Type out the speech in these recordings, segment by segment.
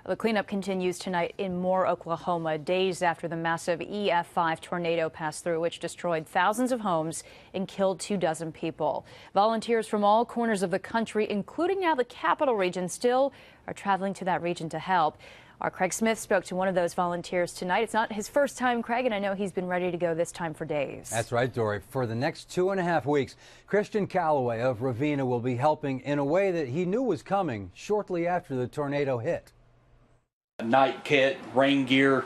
The cleanup continues tonight in Moore, Oklahoma, days after the massive EF5 tornado passed through, which destroyed thousands of homes and killed 24 people. Volunteers from all corners of the country, including now the capital region, still are traveling to that region to help. Our Craig Smith spoke to one of those volunteers tonight. It's not his first time, Craig, and I know he's been ready to go this time for days. That's right, Dory. For the next 2.5 weeks, Christian Callaway of Ravena will be helping in a way that he knew was coming shortly after the tornado hit. Night kit, rain gear,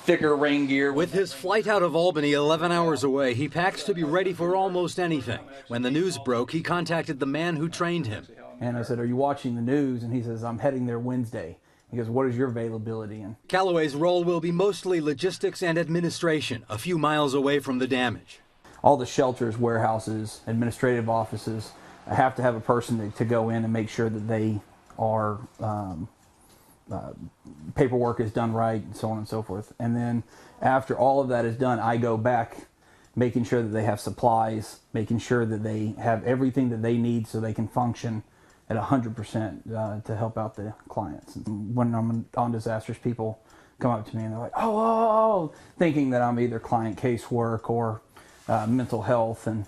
thicker rain gear. With his flight out of Albany 11 hours away, he packs to be ready for almost anything. When the news broke, he contacted the man who trained him. And I said, "Are you watching the news?" And he says, "I'm heading there Wednesday." He goes, "What is your availability?" And Callaway's role will be mostly logistics and administration, a few miles away from the damage. All the shelters, warehouses, administrative offices, I have to have a person to go in and make sure that they are paperwork is done right, and so on and so forth. And then after all of that is done, I go back, making sure that they have supplies, making sure that they have everything that they need so they can function at 100% to help out the clients. And when I'm on disasters, people come up to me and they're like, oh, thinking that I'm either client casework or mental health. And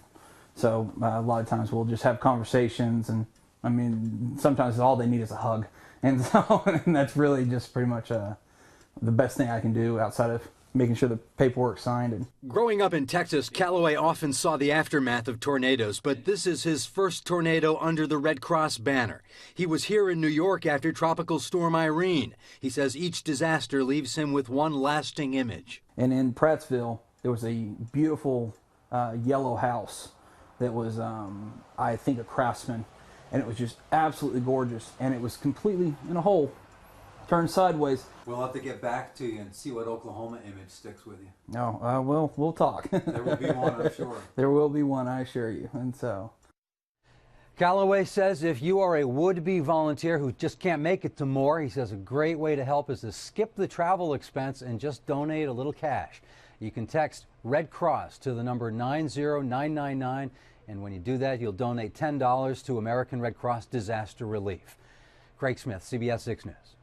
so a lot of times we'll just have conversations, and I mean, sometimes all they need is a hug. And so and that's really just pretty much the best thing I can do outside of making sure the paperwork's signed. And growing up in Texas, Callaway often saw the aftermath of tornadoes, but this is his first tornado under the Red Cross banner. He was here in New York after Tropical Storm Irene. He says each disaster leaves him with one lasting image. And in Prattsville, there was a beautiful yellow house that was, I think, a craftsman. And it was just absolutely gorgeous, and it was completely in a hole, turned sideways. We'll have to get back to you and see what Oklahoma image sticks with you. No, we'll talk. There will be one, I'm sure. There will be one, I assure you. And so, Callaway says if you are a would-be volunteer who just can't make it to Moore, he says a great way to help is to skip the travel expense and just donate a little cash. You can text Red Cross to the number 90999. And when you do that, you'll donate $10 to American Red Cross Disaster Relief. Craig Smith, CBS 6 News.